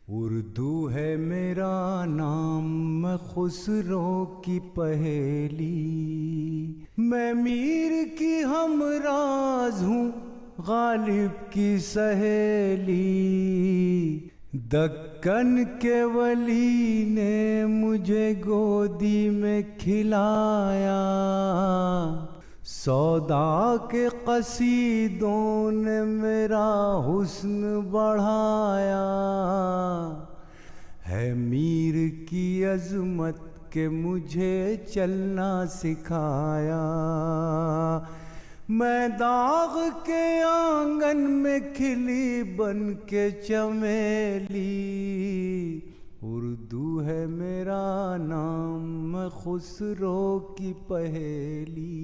उर्दू है मेरा नाम, मैं खुसरो की पहेली, मैं मीर की हमराज हूँ, गालिब की सहेली। दक्कन के वली ने मुझे गोदी में खिलाया, सौदा के कसीदों ने मेरा हुस्न बढ़ाया। है मीर की अज़मत के मुझे चलना सिखाया, मैं दाग के आंगन में खिली बन के चमेली। उर्दू है मेरा नाम, मैं खुसरो की पहेली।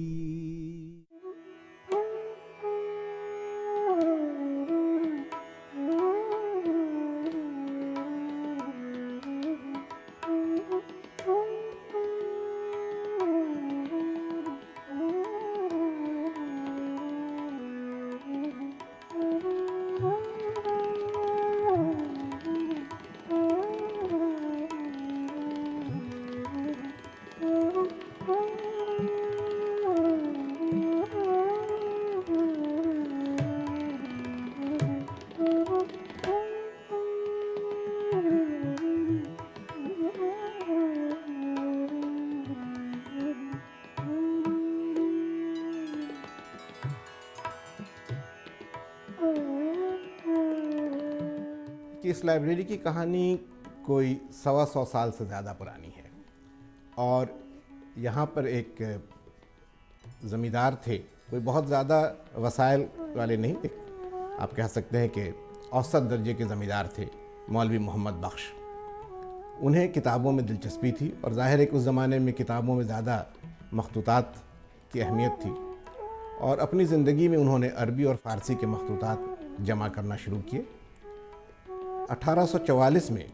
कि इस लाइब्रेरी की कहानी कोई 125 साल से ज़्यादा पुरानी है और यहाँ पर एक ज़मींदार थे, कोई बहुत ज़्यादा वसाइल वाले नहीं थे, आप कह सकते हैं कि औसत दर्जे के ज़मींदार थे, मौलवी मोहम्मद बख्श। उन्हें किताबों में दिलचस्पी थी और ज़ाहिर है कि उस ज़माने में किताबों में ज़्यादा मखतूतात की अहमियत थी और अपनी ज़िंदगी में उन्होंने अरबी और फ़ारसी के मखतूतात जमा करना शुरू किए। 1844 में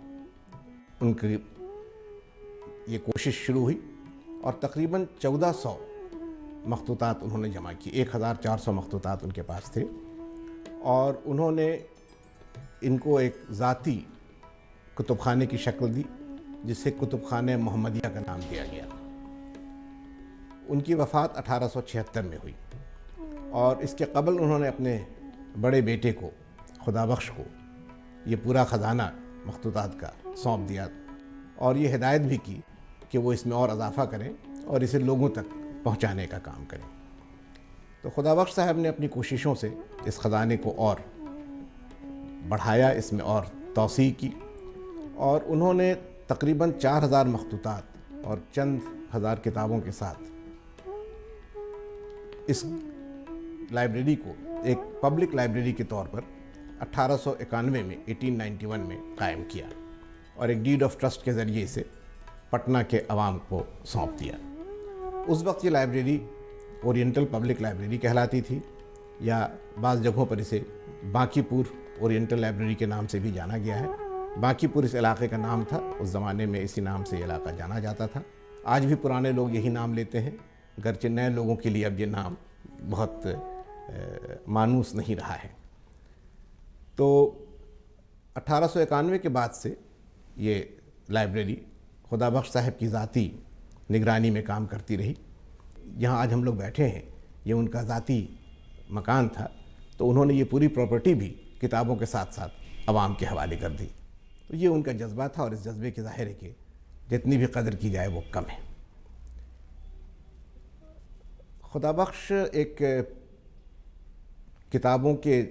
उनकी ये कोशिश शुरू हुई और तकरीबन 1400 मखतूतात उन्होंने जमा की। 1400 मखतूतात उनके पास थे और उन्होंने इनको एक ज़ाती कुतुबखाने की शक्ल दी, जिसे कुतुबखाने मोहम्मदिया का नाम दिया गया। उनकी वफ़ात 1876 में हुई और इसके कबल उन्होंने अपने बड़े बेटे को, खुदाबख्श को, ये पूरा ख़जाना मखतूतात का सौंप दिया और ये हिदायत भी की कि वो इसमें और इजाफ़ा करें और इसे लोगों तक पहुंचाने का काम करें। तो खुदाबख्श साहब ने अपनी कोशिशों से इस ख़जाने को और बढ़ाया, इसमें और तौसी की और उन्होंने तकरीबन 4000 मखतूतात और चंद हज़ार किताबों के साथ इस लाइब्रेरी को एक पब्लिक लाइब्रेरी के तौर पर 1891 में 1891 में कायम किया और एक डीड ऑफ ट्रस्ट के ज़रिए इसे पटना के अवाम को सौंप दिया। उस वक्त ये लाइब्रेरी ओरिएंटल पब्लिक लाइब्रेरी कहलाती थी या बाज़ जगहों पर इसे बांकीपुर ओरिएंटल लाइब्रेरी के नाम से भी जाना गया है। बांकीपुर इस इलाके का नाम था, उस ज़माने में इसी नाम से ये इलाका जाना जाता था। आज भी पुराने लोग यही नाम लेते हैं, गरचे नए लोगों के लिए अब ये नाम बहुत मानूस नहीं रहा है। तो 1891 के बाद से ये लाइब्रेरी खुदाबख्श साहब की ज़ाती निगरानी में काम करती रही। यहाँ आज हम लोग बैठे हैं, ये उनका ज़ाती मकान था, तो उन्होंने ये पूरी प्रॉपर्टी भी किताबों के साथ साथ आवाम के हवाले कर दी। तो ये उनका जज्बा था और इस जज्बे के ज़ाहिर है कि जितनी भी कदर की जाए वो कम है। खुदाबख्श एक किताबों के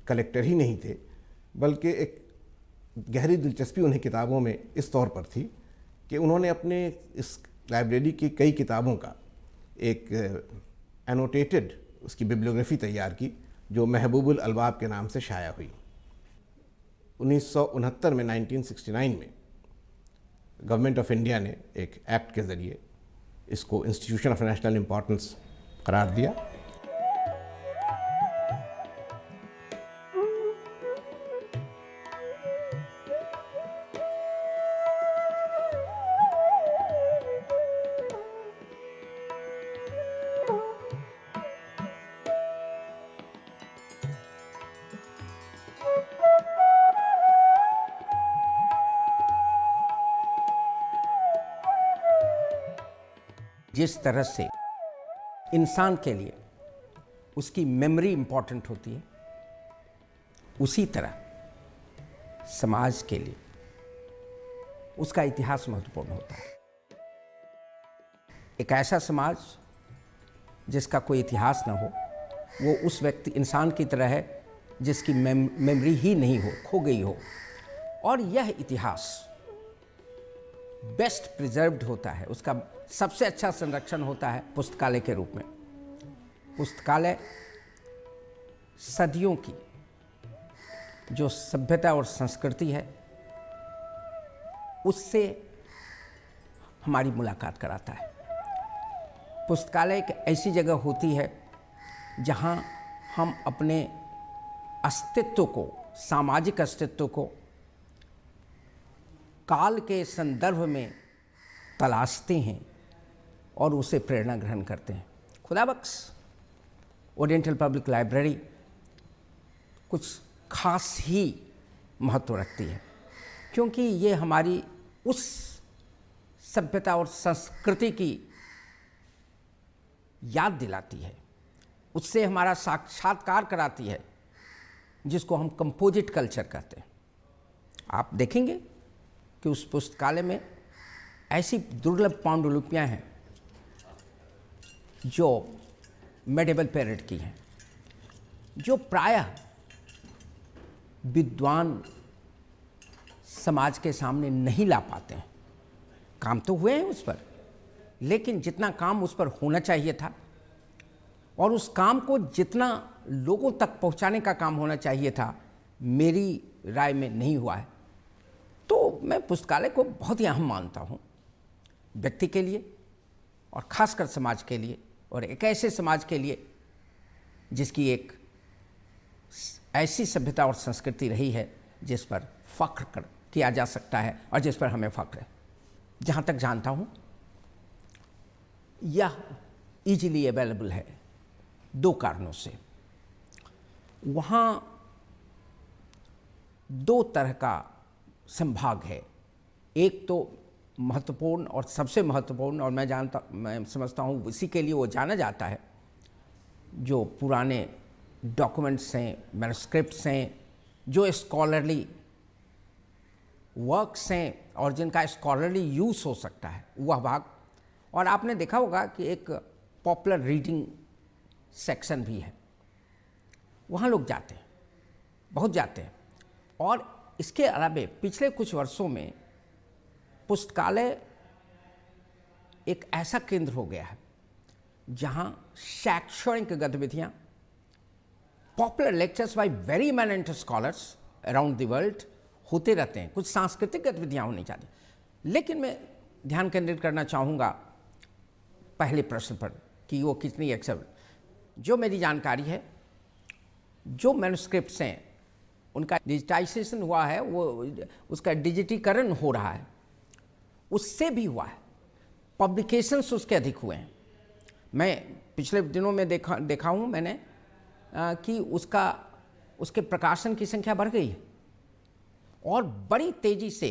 कलेक्टर ही नहीं थे, बल्कि एक गहरी दिलचस्पी उन्हें किताबों में इस तौर पर थी कि उन्होंने अपने इस लाइब्रेरी की कई किताबों का एक एनोटेटेड उसकी बिब्लियोग्राफी तैयार की, जो महबूबुल अलबाब के नाम से शाया हुई। 1969 में 1969 में गवर्नमेंट ऑफ इंडिया ने एक एक्ट के ज़रिए इसको इंस्टीट्यूशन ऑफ नेशनल इम्पोर्टेंस करार दिया। जिस तरह से इंसान के लिए उसकी मेमोरी इम्पॉर्टेंट होती है, उसी तरह समाज के लिए उसका इतिहास महत्वपूर्ण होता है। एक ऐसा समाज जिसका कोई इतिहास ना हो, वो उस व्यक्ति इंसान की तरह है जिसकी मेमोरी ही नहीं हो, खो गई हो। और यह इतिहास बेस्ट प्रिजर्व्ड होता है, उसका सबसे अच्छा संरक्षण होता है पुस्तकालय के रूप में। पुस्तकालय सदियों की जो सभ्यता और संस्कृति है उससे हमारी मुलाकात कराता है। पुस्तकालय एक ऐसी जगह होती है जहां हम अपने अस्तित्व को, सामाजिक अस्तित्व को काल के संदर्भ में तलाशते हैं और उसे प्रेरणा ग्रहण करते हैं। खुदाबख्श ओरिएंटल पब्लिक लाइब्रेरी कुछ खास ही महत्व रखती है, क्योंकि ये हमारी उस सभ्यता और संस्कृति की याद दिलाती है, उससे हमारा साक्षात्कार कराती है, जिसको हम कंपोजिट कल्चर कहते हैं। आप देखेंगे कि उस पुस्तकालय में ऐसी दुर्लभ पांडुलिपियाँ हैं जो मेडिवल पीरियड की हैं, जो प्रायः विद्वान समाज के सामने नहीं ला पाते हैं। काम तो हुए हैं उस पर, लेकिन जितना काम उस पर होना चाहिए था और उस काम को जितना लोगों तक पहुंचाने का काम होना चाहिए था, मेरी राय में नहीं हुआ है। तो मैं पुस्तकालय को बहुत ही अहम मानता हूँ व्यक्ति के लिए और ख़ासकर समाज के लिए, और एक ऐसे समाज के लिए जिसकी एक ऐसी सभ्यता और संस्कृति रही है जिस पर फ़ख्र किया जा सकता है और जिस पर हमें फ़ख्र है। जहाँ तक जानता हूँ यह ईजिली अवेलेबल है दो कारणों से। वहाँ दो तरह का संभाग है। एक तो महत्वपूर्ण और सबसे महत्वपूर्ण, और मैं समझता हूँ इसी के लिए वो जाना जाता है, जो पुराने डॉक्यूमेंट्स हैं, मैन्युस्क्रिप्ट्स हैं, जो स्कॉलरली वर्क्स हैं और जिनका स्कॉलरली यूज़ हो सकता है, वह भाग। और आपने देखा होगा कि एक पॉपुलर रीडिंग सेक्शन भी है, वहाँ लोग जाते हैं, बहुत जाते हैं। और इसके अलावा पिछले कुछ वर्षों में पुस्तकालय एक ऐसा केंद्र हो गया है जहाँ शैक्षणिक गतिविधियाँ, popular lectures by very eminent scholars around the world होते रहते हैं। कुछ सांस्कृतिक गतिविधियाँ होनी चाहिए, लेकिन मैं ध्यान केंद्रित करना चाहूँगा पहले प्रश्न पर कि वो कितनी एक्सेप्ट। जो मेरी जानकारी है, जो मैन्युस्क्रिप्ट्स हैं उनका डिजिटाइजेशन हुआ है, वो उसका डिजिटीकरण हो रहा है, उससे भी हुआ है, पब्लिकेशंस उसके अधिक हुए हैं। मैं पिछले दिनों में देखा हूँ मैंने कि उसके प्रकाशन की संख्या बढ़ गई है और बड़ी तेज़ी से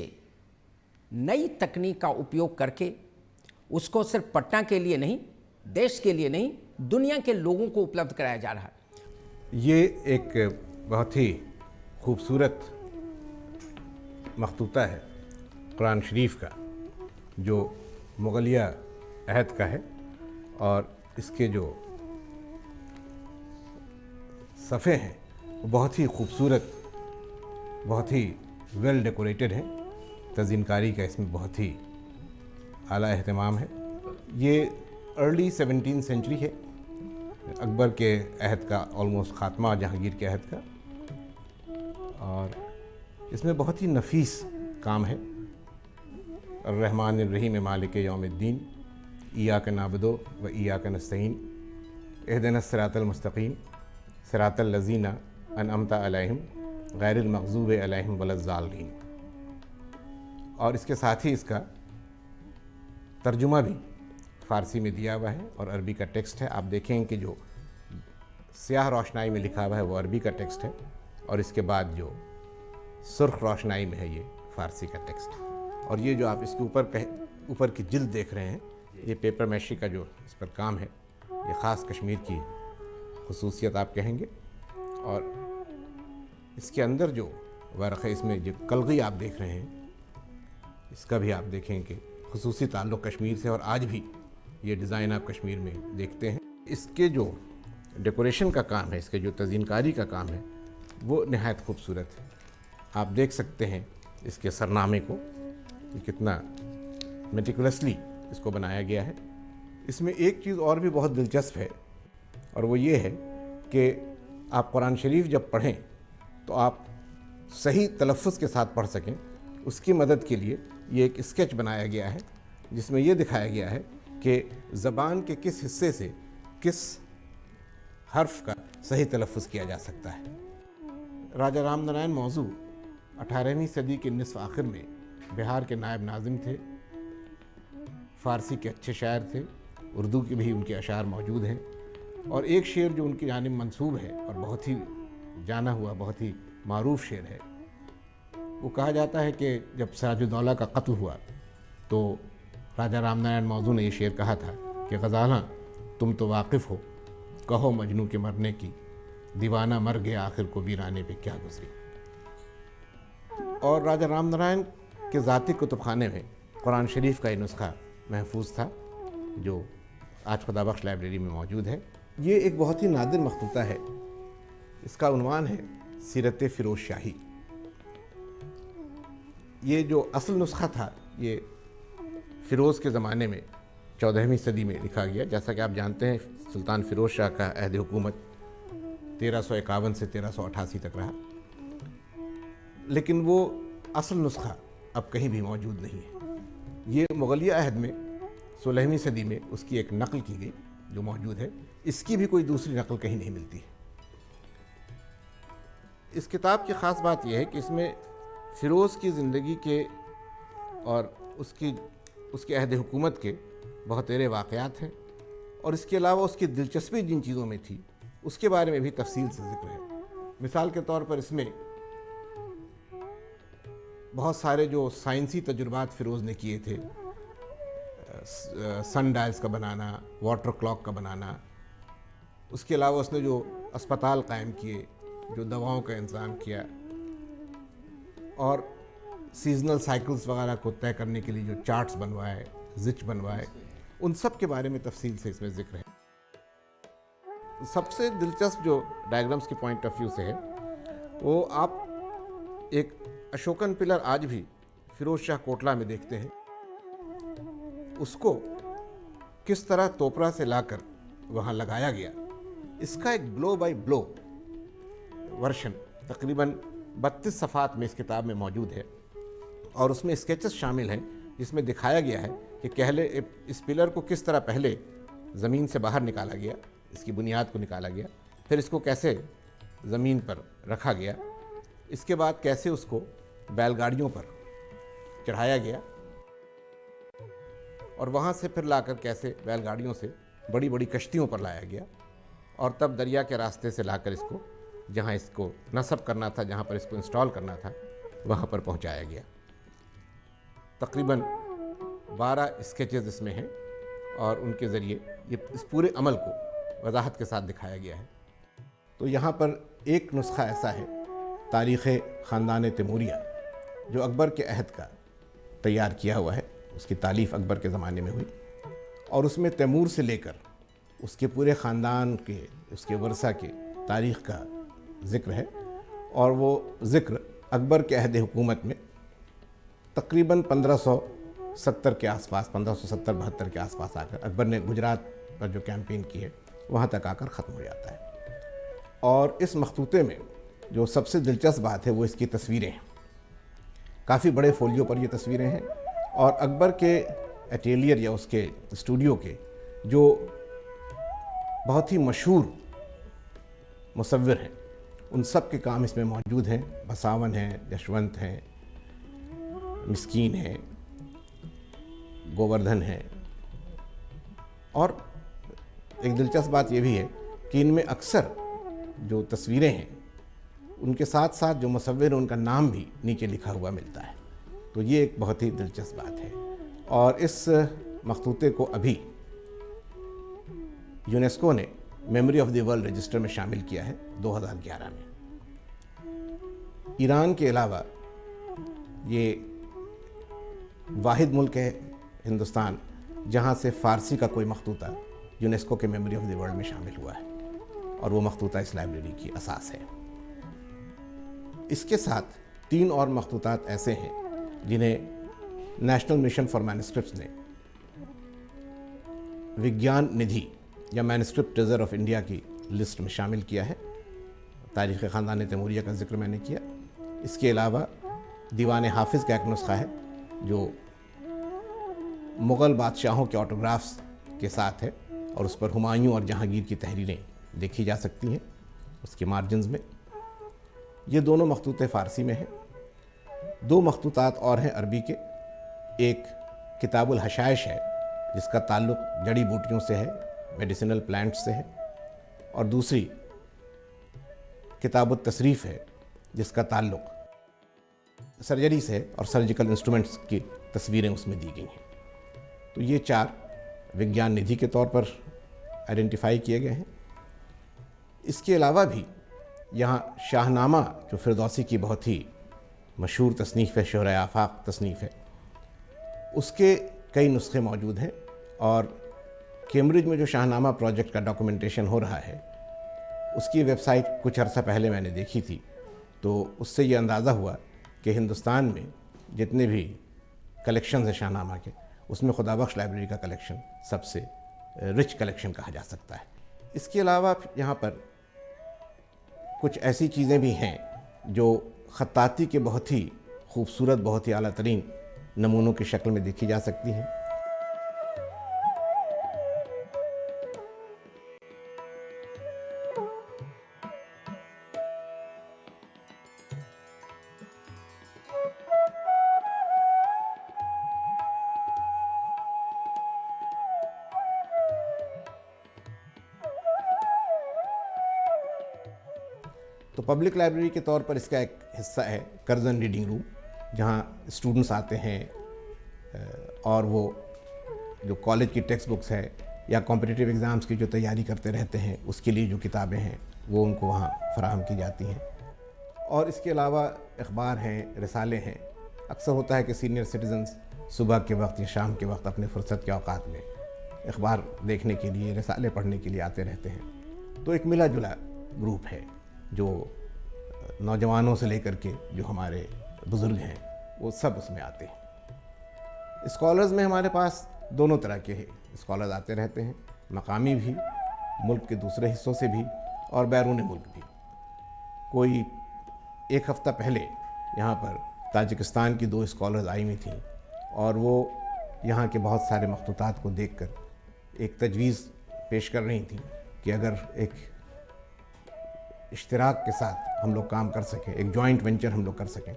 नई तकनीक का उपयोग करके उसको सिर्फ पटना के लिए नहीं, देश के लिए नहीं, दुनिया के लोगों को उपलब्ध कराया जा रहा है। ये एक बहुत ही खूबसूरत मखतूता है कुरान शरीफ का, जो मुग़लिया अहद का है, और इसके जो सफ़े हैं वो बहुत ही खूबसूरत, बहुत ही वेल डेकोरेटेड हैं। तज़ीनकारी का इसमें बहुत ही आला एहतमाम है। ये अर्ली 17वीं सेंचुरी है, अकबर के अहद का ऑलमोस्ट ख़ात्मा, जहांगीर के अहद का, और इसमें बहुत ही नफीस काम है। अर्रहमान अर्रहीम मालिक यौमिद्दीन, इय्याक नअबुदु व इय्याक नस्तईन, इहदिनस सिरातल मुस्तकीम, सिरातल लज़ीना अनअमता अलैहिम गैरिल मग़ज़ूबि अलैहिम वलज़्ज़ालिन। और इसके साथ ही इसका तर्जुमा भी फ़ारसी में दिया हुआ है और अरबी का टेक्स्ट है। आप देखेंगे कि जो स्याह रोशनाई में लिखा हुआ है वो अरबी का टेक्स्ट है, और इसके बाद जो सुर्ख रोशनाई में है ये फ़ारसी का टेक्स्ट है। और ये जो आप इसके ऊपर की जिल्द देख रहे हैं, ये पेपर मैशी का जो इस पर काम है, ये ख़ास कश्मीर की खसूसियत आप कहेंगे। और इसके अंदर जो वर्क़ है, इसमें जो कलगी आप देख रहे हैं, इसका भी आप देखें कि खुसूसी ताल्लुक़ कश्मीर से, और आज भी ये डिज़ाइन आप कश्मीर में देखते हैं। इसके जो डेकोरेशन का काम है, इसके जो तज़ीनकारी का काम है, वो नहायत खूबसूरत है। आप देख सकते हैं इसके सरनामे को, ये कितना मेटिकुलसली इसको बनाया गया है। इसमें एक चीज़ और भी बहुत दिलचस्प है, और वो ये है कि आप कुरान शरीफ जब पढ़ें तो आप सही तलफ़्फ़ुज़ के साथ पढ़ सकें, उसकी मदद के लिए ये एक स्केच बनाया गया है, जिसमें ये दिखाया गया है कि ज़बान के किस हिस्से से किस हर्फ का सही तलफ़्फ़ुज़ किया जा सकता है। राजा राम नारायण मौजू 18वीं सदी के निस्फ़ आखिर में बिहार के नायब नाज़िम थे। फ़ारसी के अच्छे शायर थे, उर्दू के भी उनके अशार मौजूद हैं, और एक शेर जो उनकी जानिब मंसूब है और बहुत ही जाना हुआ, बहुत ही मारूफ शेर है, वो कहा जाता है कि जब सिराजुद्दौला का कत्ल हुआ तो राजा राम नारायण मौजू ने ये शेर कहा था कि ग़ज़ाला तुम तो वाकिफ़ हो, कहो मजनू के मरने की, दीवाना मर गया आखिर को वीराने पे क्या गुजरी। और राजा राम नारायण के ज़ाती कुतुबखाने में कुरान शरीफ का ये नुस्खा महफूज था, जो आज खुदाबख्श लाइब्रेरी में मौजूद है। ये एक बहुत ही नादिर मखतूता है। इसका उन्वान है सीरत फ़िरोज़ शाही। ये जो असल नुस्खा था, ये फ़िरोज़ के ज़माने में 14वीं सदी में लिखा गया। जैसा कि आप जानते हैं, सुल्तान फ़िरोज़ शाह का अहद हुकूमत 1351 से 1388 तक रहा, लेकिन वो असल नुस्खा अब कहीं भी मौजूद नहीं है। ये मुग़लिया अहद में 16वीं सदी में उसकी एक नकल की गई जो मौजूद है। इसकी भी कोई दूसरी नकल कहीं नहीं मिलती है। इस किताब की ख़ास बात यह है कि इसमें फ़िरोज़ की ज़िंदगी के और उसके अहद हुकूमत के बहुत तेरे वाक़यात हैं, और इसके अलावा उसकी दिलचस्पी जिन चीज़ों में थी उसके बारे में भी तफसील से ज़िक्र है। मिसाल के तौर पर इसमें बहुत सारे जो साइंसी तजुर्बात फ़िरोज़ ने किए थे, सन डायल्स का बनाना, वाटर क्लॉक का बनाना, उसके अलावा उसने जो अस्पताल कायम किए, जो दवाओं का इंतज़ाम किया, और सीजनल साइकिल्स वगैरह को तय करने के लिए जो चार्ट्स बनवाए, ज़िच बनवाए, उन सब के बारे में तफसील से इसमें ज़िक्र है। सबसे दिलचस्प जो डायग्राम्स के पॉइंट ऑफ व्यू से है, वो आप एक अशोकन पिलर आज भी फ़िरोज़ शाह कोटला में देखते हैं। उसको किस तरह तोपरा से लाकर वहाँ लगाया गया, इसका एक ब्लो बाय ब्लो वर्शन तकरीबन 32 सफ़ात में इस किताब में मौजूद है, और उसमें स्केचेस शामिल हैं जिसमें दिखाया गया है कि कहले इस पिलर को किस तरह पहले ज़मीन से बाहर निकाला गया, इसकी बुनियाद को निकाला गया, फिर इसको कैसे ज़मीन पर रखा गया, इसके बाद कैसे उसको बैलगाड़ियों पर चढ़ाया गया, और वहाँ से फिर लाकर कैसे बैलगाड़ियों से बड़ी बड़ी कश्तियों पर लाया गया, और तब दरिया के रास्ते से लाकर इसको जहाँ इसको नस्ब करना था, जहाँ पर इसको इंस्टॉल करना था, वहाँ पर पहुँचाया गया। तकरीबन 12 स्केचेस इसमें हैं, और उनके ज़रिए ये इस पूरे अमल को वजाहत के साथ दिखाया गया है। तो यहाँ पर एक नुस्खा ऐसा है, तारीख़ ख़ानदान तैमूरिया, जो अकबर के अहद का तैयार किया हुआ है। उसकी तालीफ़ अकबर के ज़माने में हुई, और उसमें तैमूर से लेकर उसके पूरे ख़ानदान के, उसके वर्सा के तारीख़ का ज़िक्र है। और वो ज़िक्र अकबर के अहद हुकूमत में तकरीबन 1570 के आसपास, 1570-72 के आसपास आकर, अकबर ने गुजरात पर जो कैंपेन की है वहाँ तक आकर ख़त्म हो जाता है। और इस मखतूते में जो सबसे दिलचस्प बात है वो इसकी तस्वीरें हैं। काफ़ी बड़े फोलियो पर ये तस्वीरें हैं, और अकबर के एटेलियर या उसके स्टूडियो के जो बहुत ही मशहूर मुसव्विर हैं, उन सब के काम इसमें मौजूद हैं। बसावन हैं, यशवंत हैं, मिस्कीन हैं, गोवर्धन हैं। और एक दिलचस्प बात ये भी है कि इनमें अक्सर जो तस्वीरें हैं उनके साथ साथ जो मुसव्विर है उनका नाम भी नीचे लिखा हुआ मिलता है। तो ये एक बहुत ही दिलचस्प बात है। और इस मखतूते को अभी यूनेस्को ने memory of the world register में शामिल किया है 2011 में। ईरान के अलावा ये वाहिद मुल्क है हिंदुस्तान जहाँ से फ़ारसी का कोई मखतूता यूनेस्को के मेमोरी ऑफ द वर्ल्ड में शामिल हुआ है, और वो मखतूता इस लाइब्रेरी की असास है। इसके साथ 3 और मखतूतात ऐसे हैं जिन्हें नेशनल मिशन फॉर मैन्युस्क्रिप्ट्स ने विज्ञान निधि या मैन्युस्क्रिप्ट ट्रेजर ऑफ इंडिया की लिस्ट में शामिल किया है। तारीख़ ख़ानदान तैमूरिया का जिक्र मैंने किया। इसके अलावा दीवान हाफिज़ का एक नुस्खा है जो मुग़ल बादशाहों के ऑटोग्राफ्स के साथ है, और उस पर हुमायूं और जहांगीर की तहरीरें देखी जा सकती हैं उसके मार्जिन्स में। ये दोनों मखतूते फ़ारसी में हैं। 2 मखतूतात और हैं अरबी के। एक किताबुल हशाइश है जिसका ताल्लुक़ जड़ी बूटियों से है, मेडिसिनल प्लांट्स से है, और दूसरी किताबुल तसरीफ़ है जिसका ताल्लुक़ सर्जरी से है और सर्जिकल इंस्ट्रूमेंट्स की तस्वीरें उसमें दी गई हैं। तो ये 4 विज्ञान निधि के तौर पर आइडेंटिफाई किए गए हैं। इसके अलावा भी यहाँ शाहनामा जो फिरदौसी की बहुत ही मशहूर तसनीफ़ है, शोहर आफाक तसनीफ़ है, उसके कई नुस्खे मौजूद हैं। और कैम्ब्रिज में जो शाहनामा प्रोजेक्ट का डॉक्यूमेंटेशन हो रहा है उसकी वेबसाइट कुछ अर्सा पहले मैंने देखी थी, तो उससे ये अंदाज़ा हुआ कि हिंदुस्तान में जितने भी कलेक्शंस हैं शाहनामा के, उसमें खुदाबख्श लाइब्रेरी का कलेक्शन सबसे रिच कलेक्शन कहा जा सकता है। इसके अलावा यहाँ पर कुछ ऐसी चीज़ें भी हैं जो ख़त्ताती के बहुत ही खूबसूरत, बहुत ही आला तरीन नमूनों की शक्ल में देखी जा सकती हैं। तो पब्लिक लाइब्रेरी के तौर पर इसका एक हिस्सा है कर्जन रीडिंग रूम, जहाँ स्टूडेंट्स आते हैं और वो जो कॉलेज की टेक्स्ट बुक्स है या कॉम्पिटिटिव एग्ज़ाम्स की जो तैयारी करते रहते हैं उसके लिए जो किताबें हैं वो उनको वहाँ फराहम की जाती हैं। और इसके अलावा अखबार हैं, रिसाले हैं। अक्सर होता है कि सीनियर सिटीजन्स सुबह के वक्त या शाम के वक्त अपने फुर्सत के औकात में अखबार देखने के लिए, रिसाले पढ़ने के लिए आते रहते हैं। तो एक मिला जुला ग्रुप है जो नौजवानों से लेकर के जो हमारे बुज़ुर्ग हैं वो सब उसमें आते हैं। स्कॉलर्स में हमारे पास दोनों तरह के स्कॉलर्स आते रहते हैं, मकामी भी, मुल्क के दूसरे हिस्सों से भी और बैरून मुल्क भी। कोई 1 हफ़्ता पहले यहाँ पर ताजिकिस्तान की 2 स्कॉलर्स आई हुई थी और वो यहाँ के बहुत सारे मखतूतात को देखकर एक तजवीज़ पेश कर रही थी कि अगर एक इश्तिराक के साथ हम लोग काम कर सकें, एक जॉइंट वेंचर हम लोग कर सकें।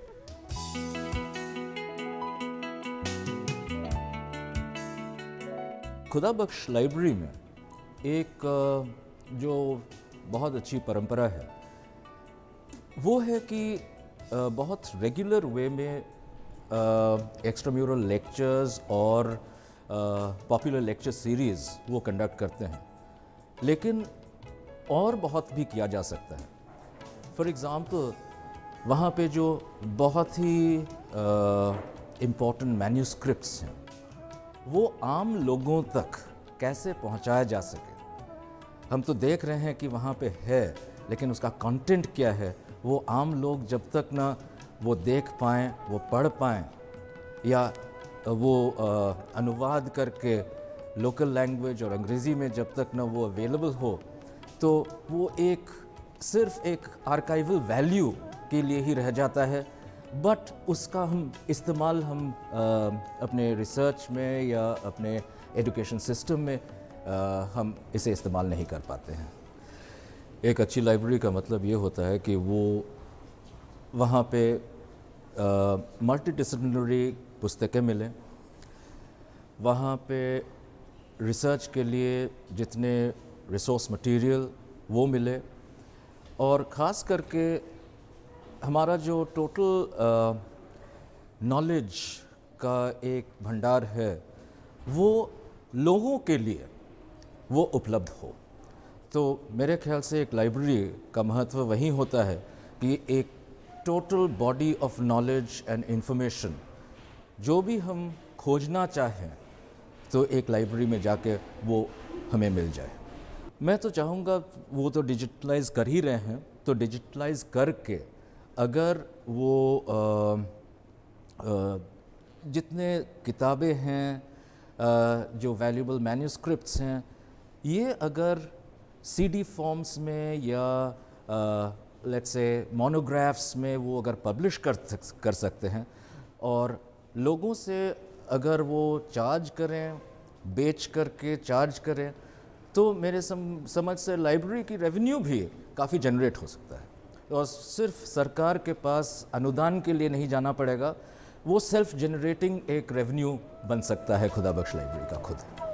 खुदाबख्श लाइब्रेरी में एक जो बहुत अच्छी परंपरा है वो है कि बहुत रेगुलर वे में एक्स्ट्राम्यूरल लेक्चर्स और पॉपुलर लेक्चर सीरीज़ वो कंडक्ट करते हैं, लेकिन और बहुत भी किया जा सकता है। फॉर एग्ज़ाम्पल वहाँ पे जो बहुत ही इम्पोर्टेंट मैन्यूस्क्रिप्ट्स हैं वो आम लोगों तक कैसे पहुँचाया जा सके। हम तो देख रहे हैं कि वहाँ पे है, लेकिन उसका कंटेंट क्या है वो आम लोग जब तक ना वो देख पाएँ, वो पढ़ पाएँ या वो अनुवाद करके लोकल लैंग्वेज और अंग्रेज़ी में जब तक ना वो अवेलेबल हो, तो वो एक सिर्फ एक आर्काइवल वैल्यू के लिए ही रह जाता है। बट उसका हम इस्तेमाल अपने रिसर्च में या अपने एजुकेशन सिस्टम में हम इसे इस्तेमाल नहीं कर पाते हैं। एक अच्छी लाइब्रेरी का मतलब ये होता है कि वो वहाँ पे मल्टी डिसिप्लिनरी पुस्तकें मिलें, वहाँ पे रिसर्च के लिए जितने रिसोर्स मटेरियल वो मिले, और ख़ास करके हमारा जो टोटल नॉलेज का एक भंडार है वो लोगों के लिए वो उपलब्ध हो। तो मेरे ख्याल से एक लाइब्रेरी का महत्व वही होता है कि एक total body of knowledge and information जो भी हम खोजना चाहें तो एक लाइब्रेरी में जाके वो हमें मिल जाए। मैं तो चाहूँगा, वो तो डिजिटलाइज कर ही रहे हैं, तो डिजिटलाइज करके अगर वो जितने किताबें हैं, जो वैल्यूएबल मैन्यूस्क्रिप्ट्स हैं, ये अगर सीडी फॉर्म्स में या लेट्स से मोनोग्राफ्स में वो अगर पब्लिश कर सकते हैं और लोगों से अगर वो चार्ज करें, बेच करके चार्ज करें, तो मेरे समझ से लाइब्रेरी की रेवेन्यू भी काफ़ी जनरेट हो सकता है। और सिर्फ सरकार के पास अनुदान के लिए नहीं जाना पड़ेगा, वो सेल्फ जनरेटिंग एक रेवेन्यू बन सकता है खुदा बख्श लाइब्रेरी का खुद।